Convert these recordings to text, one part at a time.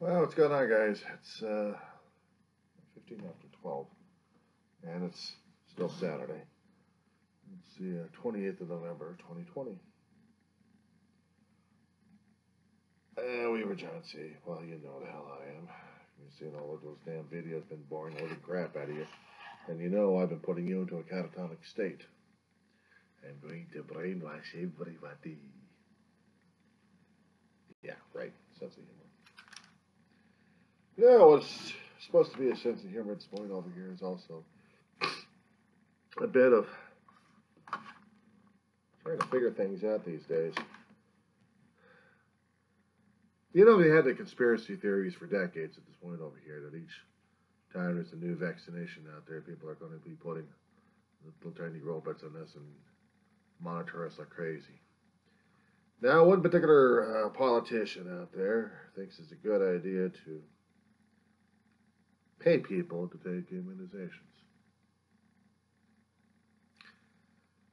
Well, what's going on, guys? It's 15 after 12, and it's still Saturday. It's the 28th of November, 2020. And we were John C. Well, you know the hell I am. You've seen all of those damn videos, been boring all the crap out of you. And you know I've been putting you into a catatonic state. I'm going to brainwash everybody. Yeah, right. Sense of humor. Yeah, what's supposed to be a sense of humor this morning over here is also a bit of trying to figure things out these days. You know, we had the conspiracy theories for decades at this point over here that each time there's a new vaccination out there, people are going to be putting little tiny robots on us and monitor us like crazy. Now, one particular politician out there thinks it's a good idea to pay people to take immunizations.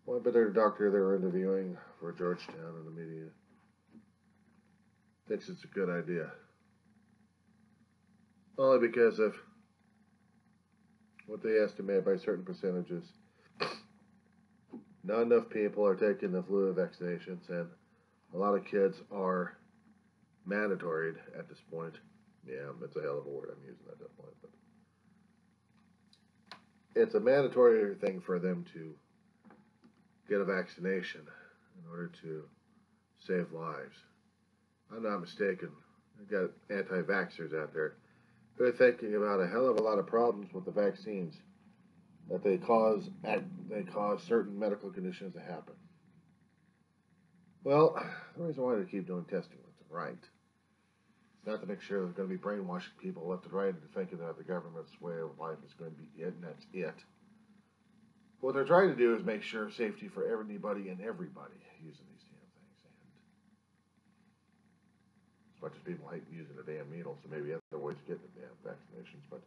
One particular doctor they were interviewing for Georgetown in the media thinks it's a good idea. Only because of what they estimate by certain percentages. Not enough people are taking the flu vaccinations, and a lot of kids are mandatoried at this point. Yeah, it's a hell of a word I'm using at that point, but it's a mandatory thing for them to get a vaccination in order to save lives. I'm not mistaken. I've got anti-vaxxers out there who are thinking about a hell of a lot of problems with the vaccines that they cause certain medical conditions to happen. Well, the reason why they keep doing testing left and right is not to make sure they're going to be brainwashing people left and right into thinking that the government's way of life is going to be it, and that's it. What they're trying to do is make sure safety for anybody and everybody using these damn things. And as much as people hate using the damn needles, so maybe other ways to get the damn vaccinations, but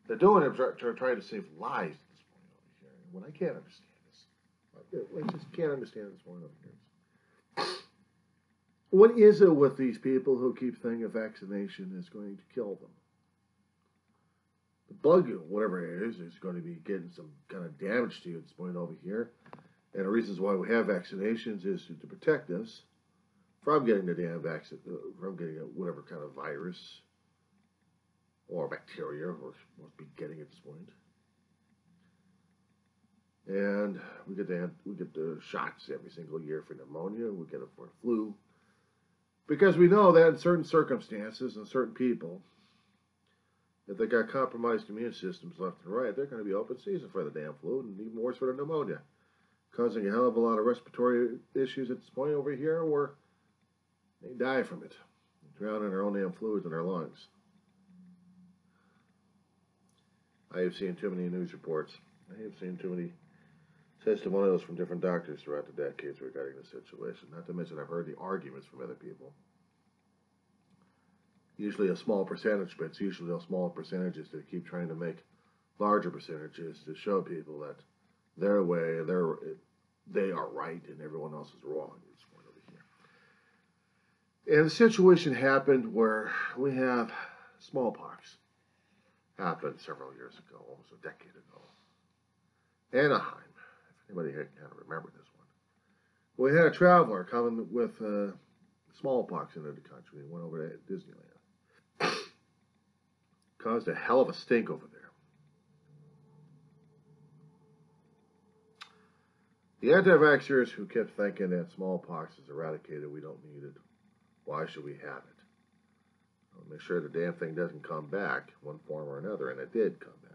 they're doing it to try to save lives at this point over here. When I can't understand this, I just can't understand this point over here. What is it with these people who keep thinking a vaccination is going to kill them? The bug, whatever it is going to be getting some kind of damage to you at this point over here. And the reasons why we have vaccinations is to protect us from getting the damn vaccine, from getting whatever kind of virus or bacteria we're supposed to be getting at this point. And we get the shots every single year for pneumonia. We get it for flu. Because we know that in certain circumstances and certain people, if they got compromised immune systems left and right, they're going to be open season for the damn flu and even worse for the pneumonia, causing a hell of a lot of respiratory issues at this point over here where they die from it, drown in their own damn fluids in their lungs. I have seen too many news reports. I have seen too many testimonials from different doctors throughout the decades regarding the situation. Not to mention I've heard the arguments from other people. Usually a small percentage, but it's usually a small percentages to keep trying to make larger percentages to show people that their way, they are right and everyone else is wrong at this point over here. And the situation happened where we have smallpox. Happened several years ago, almost a decade ago. Anaheim. Anybody kind of remember this one? We had a traveler coming with smallpox into the country. He went over to Disneyland. Caused a hell of a stink over there. The anti-vaxxers who kept thinking that smallpox is eradicated, we don't need it. Why should we have it? I'll make sure the damn thing doesn't come back, one form or another, and it did come back.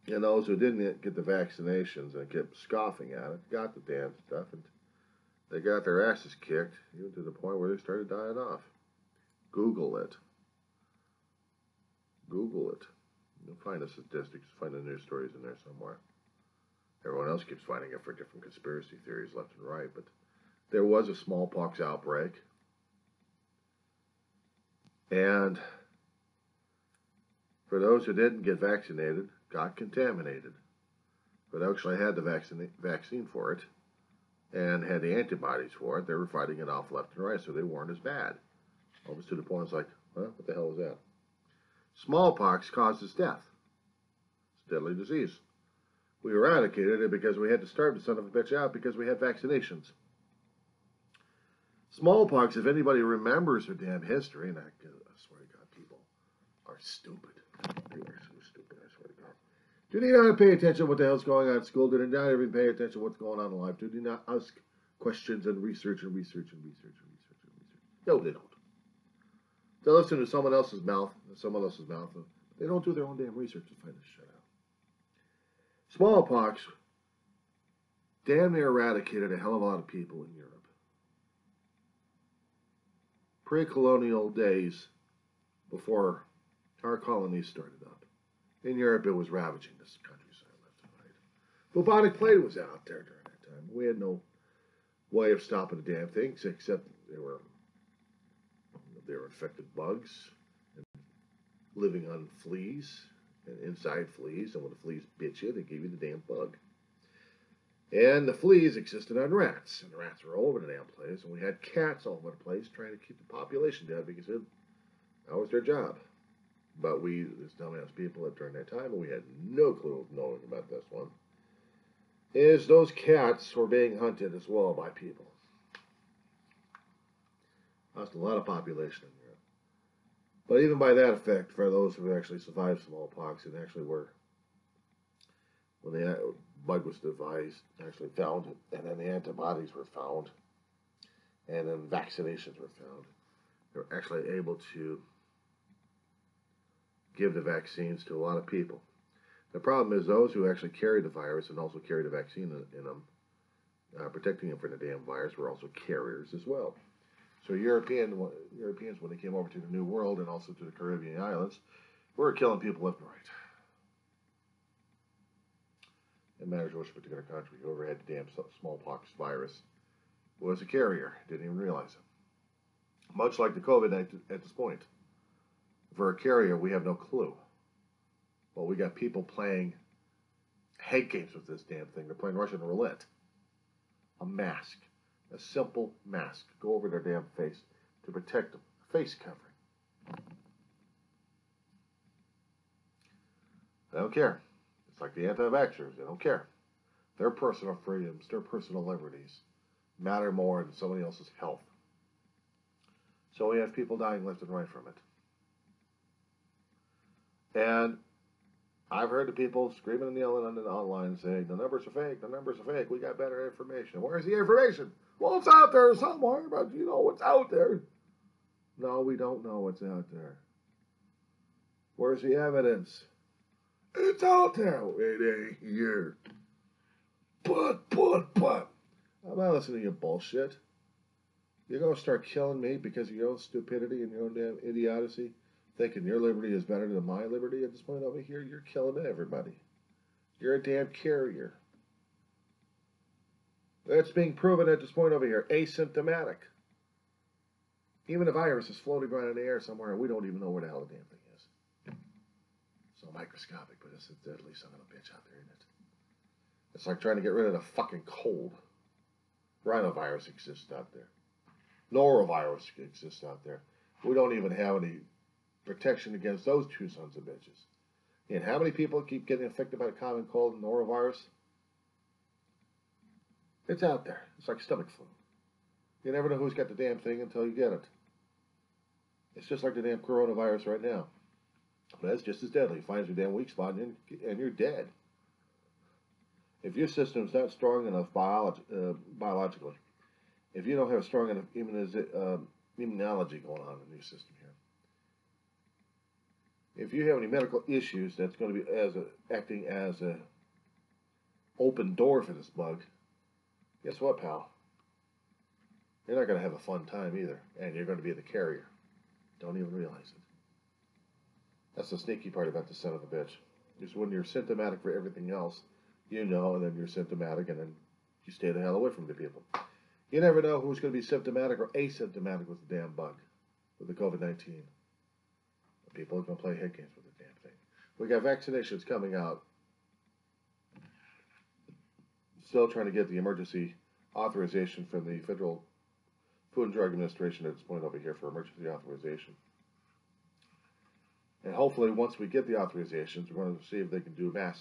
And those who didn't get the vaccinations and kept scoffing at it got the damn stuff, and they got their asses kicked, even to the point where they started dying off. Google it. Google it. You'll find the statistics, find the news stories in there somewhere. Everyone else keeps finding it for different conspiracy theories left and right, but there was a smallpox outbreak. And for those who didn't get vaccinated, got contaminated, but actually had the vaccine for it and had the antibodies for it, they were fighting it off left and right, so they weren't as bad. Almost to the point it's like, huh, what the hell was that? Smallpox causes death. It's a deadly disease. We eradicated it because we had to starve the son of a bitch out because we had vaccinations. Smallpox, if anybody remembers their damn history, and I swear to God, people are stupid. People are so stupid, I swear to God. Do they not pay attention to what the hell's going on at school? Do they not even pay attention to what's going on in life? Do they not ask questions and research and research and research and research and research? No, they don't. They listen to someone else's mouth, but they don't do their own damn research to find this shit out. Smallpox damn near eradicated a hell of a lot of people in Europe. Pre-colonial days, before our colonies started up. In Europe, it was ravaging this countryside left and right. Bubonic plague was out there during that time. We had no way of stopping the damn things, except they were infected bugs and living on fleas and inside fleas. And when the fleas bit you, they gave you the damn bug. And the fleas existed on rats, and the rats were all over the damn place. And we had cats all over the place trying to keep the population down because that was their job. But we, as dumbass people during that time, and we had no clue of knowing about this one, is those cats were being hunted as well by people. Lost a lot of population in Europe. But even by that effect, for those who actually survived smallpox and actually were, when the bug was devised, actually found, and then the antibodies were found, and then vaccinations were found, they were actually able to give the vaccines to a lot of people. The problem is those who actually carried the virus and also carried the vaccine in them, protecting them from the damn virus, were also carriers as well. So Europeans, when they came over to the New World and also to the Caribbean islands, were killing people left and right. It matters which particular country. Whoever had the damn smallpox virus was a carrier. Didn't even realize it. Much like the COVID at this point. For a carrier, we have no clue. But we got people playing head games with this damn thing. They're playing Russian roulette. A mask. A simple mask. Go over their damn face to protect them. Face covering. They don't care. It's like the anti-vaxxers. They don't care. Their personal freedoms, their personal liberties matter more than somebody else's health. So we have people dying left and right from it. And I've heard the people screaming and yelling on the online saying, the numbers are fake, the numbers are fake, we got better information. Where's the information? Well, it's out there somewhere, but you know what's out there. No, we don't know what's out there. Where's the evidence? It's out there. It ain't here. But. I'm not listening to your bullshit. You're going to start killing me because of your own stupidity and your own damn idiocy, thinking your liberty is better than my liberty at this point over here. You're killing everybody. You're a damn carrier. That's being proven at this point over here. Asymptomatic. Even a virus is floating around in the air somewhere and we don't even know where the hell the damn thing is. So microscopic, but it's a deadly son of a bitch out there, isn't it? It's like trying to get rid of the fucking cold. Rhinovirus exists out there. Norovirus exists out there. We don't even have any protection against those two sons of bitches. And how many people keep getting infected by the common cold and norovirus? It's out there. It's like stomach flu. You never know who's got the damn thing until you get it. It's just like the damn coronavirus right now. But it's just as deadly. It finds your damn weak spot and you're dead. If your system's not strong enough biologically, if you don't have strong enough immunology going on in your system here, if you have any medical issues that's going to be acting as an open door for this bug, guess what, pal? You're not going to have a fun time either, and you're going to be the carrier. Don't even realize it. That's the sneaky part about the son of a bitch. Is when you're symptomatic for everything else, you know, and then you're symptomatic, and then you stay the hell away from the people. You never know who's going to be symptomatic or asymptomatic with the damn bug, with the COVID-19. People are going to play head games with the damn thing. We got vaccinations coming out. Still trying to get the emergency authorization from the Food and Drug Administration at this point over here for emergency authorization. And hopefully, once we get the authorizations, we're going to see if they can do mass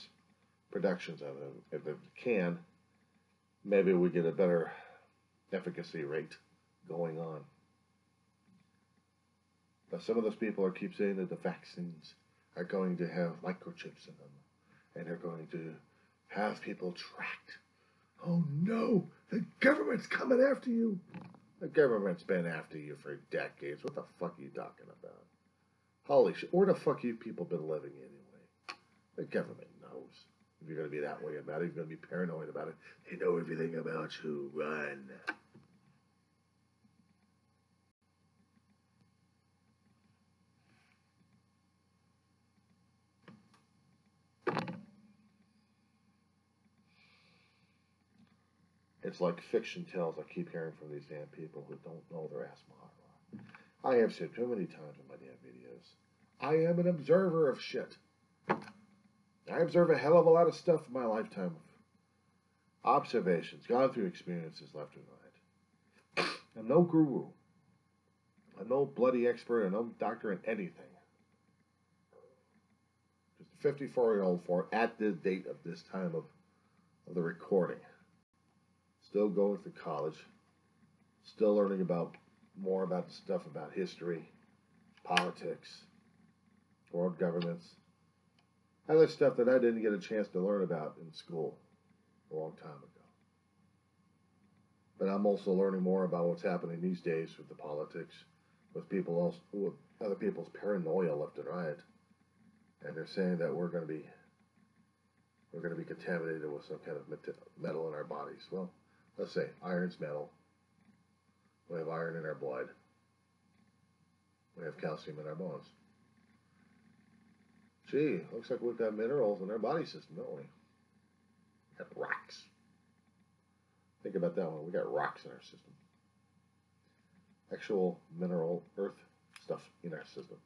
productions of it. If they can, maybe we get a better efficacy rate going on. But some of those people keep saying that the vaccines are going to have microchips in them, and they're going to have people tracked. Oh no, the government's coming after you. The government's been after you for decades. What the fuck are you talking about? Holy shit, where the fuck have you people been living anyway? The government knows. If you're going to be that way about it, you're going to be paranoid about it. They know everything about you. Run. It's like fiction tales I keep hearing from these damn people who don't know their ass behind. I have said too many times in my damn videos, I am an observer of shit. I observe a hell of a lot of stuff in my lifetime. Observations, gone through experiences left and right. I'm no guru. I'm no bloody expert. I'm no doctor in anything. Just a 54-year-old for at the date of this time of the recording. Still going through college. Still learning about more about stuff about history, politics, world governments, other stuff that I didn't get a chance to learn about in school a long time ago. But I'm also learning more about what's happening these days with the politics, with people also, with other people's paranoia left and right, and they're saying that we're going to be contaminated with some kind of metal in our bodies. Well, let's say iron's metal. We have iron in our blood. We have calcium in our bones. Gee, looks like we've got minerals in our body system, don't we? We got rocks. Think about that one. We got rocks in our system. Actual mineral, earth stuff in our system.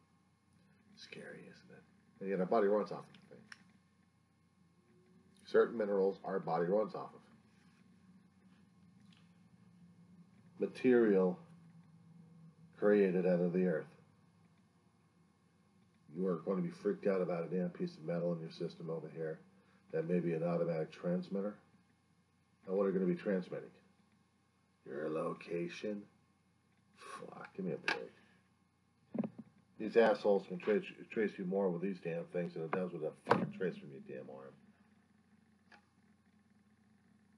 Scary, isn't it? And yet our body runs off of the thing. Certain minerals our body runs off of. Material created out of the earth. You are going to be freaked out about a damn piece of metal in your system over here that may be an automatic transmitter. And what are going to be transmitting? Your location? Fuck, give me a break. These assholes can trace you more with these damn things than it does with a fucking trace from your damn arm.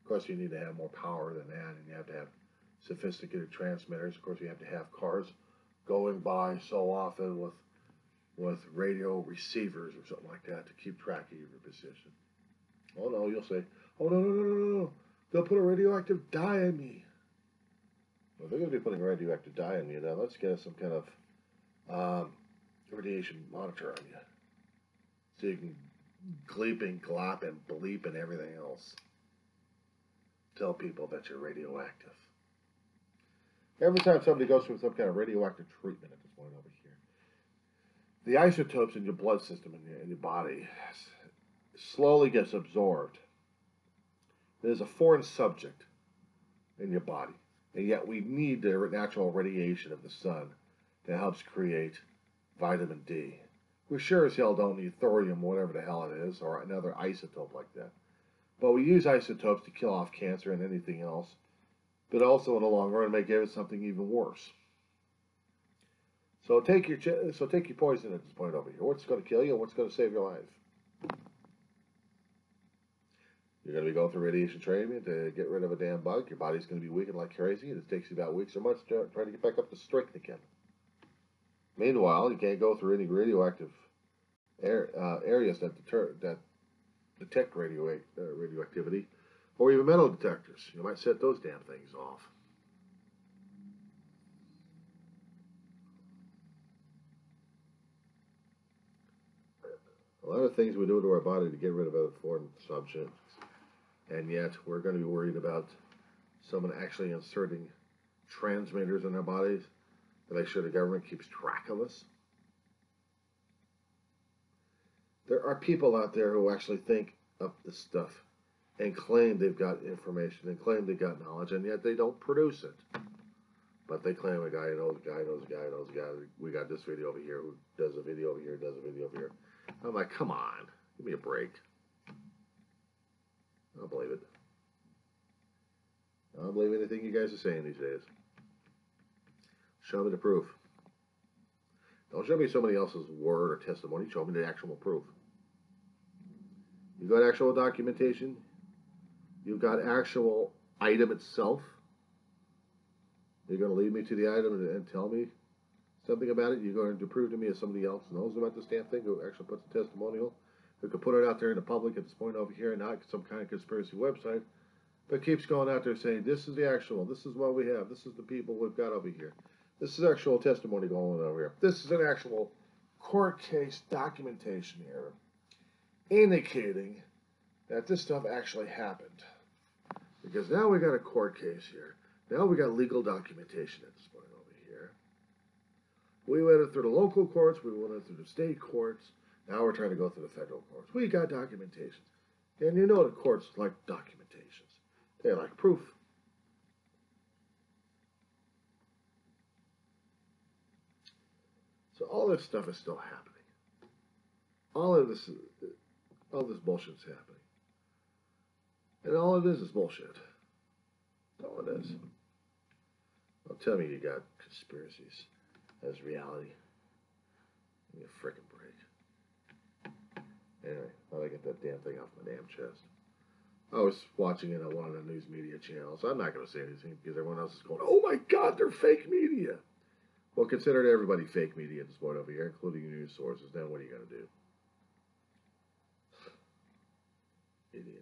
Of course, you need to have more power than that, and you have to have sophisticated transmitters. Of course, you have to have cars going by so often with radio receivers or something like that to keep track of your position. Oh no, you'll say, oh no, they'll put a radioactive dye in me. Well, they're going to be putting a radioactive dye in you. Now let's get some kind of radiation monitor on you, so you can gleep and glop and bleep and everything else. Tell people that you're radioactive. Every time somebody goes through some kind of radioactive treatment at this point over here, the isotopes in your blood system in your body slowly gets absorbed. There's a foreign subject in your body, and yet we need the natural radiation of the sun that helps create vitamin D. We sure as hell don't need thorium, whatever the hell it is, or another isotope like that. But we use isotopes to kill off cancer and anything else, but also in the long run make something even worse. So take your poison at this point over here. What's going to kill you and what's going to save your life? You're going to be going through radiation treatment to get rid of a damn bug. Your body's going to be weakened like crazy, and it takes you about weeks or months to try to get back up to strength again. Meanwhile, you can't go through any radioactive areas that detect radioactivity, or even metal detectors. You might set those damn things off. A lot of things we do to our body to get rid of other foreign subjects, and yet we're going to be worried about someone actually inserting transmitters in our bodies to make sure the government keeps track of us. There are people out there who actually think up this stuff and claim they've got information and claim they've got knowledge, and yet they don't produce it. But they claim a guy knows a guy knows a guy knows a guy. We got this video over here who does a video over here, does a video over here. I'm like, come on, give me a break. I don't believe it. I don't believe anything you guys are saying these days. Show me the proof. Don't show me somebody else's word or testimony. Show me the actual proof. You've got actual documentation. You've got actual item itself. You're going to lead me to the item and tell me something about it. You're going to prove to me as somebody else knows about this damn thing, who actually puts a testimonial, who could put it out there in the public at this point over here, and not some kind of conspiracy website, but keeps going out there saying, this is the actual, this is what we have, this is the people we've got over here. This is actual testimony going on over here. This is an actual court case documentation here indicating that this stuff actually happened. Because now we got a court case here. Now we got legal documentation at this point over here. We went it through the local courts. We went it through the state courts. Now we're trying to go through the federal courts. We got documentation. And you know the courts like documentations. They like proof. So all this stuff is still happening. All this bullshit's happening. And all it is bullshit. That's all it is. Don't tell me you got conspiracies as reality. Give me a frickin' break. Anyway, how do I get that damn thing off my damn chest? I was watching it on one of the news media channels. I'm not going to say anything because everyone else is going, oh my God, they're fake media. Well, consider everybody fake media at this point over here, including news sources. Then what are you going to do? Idiot.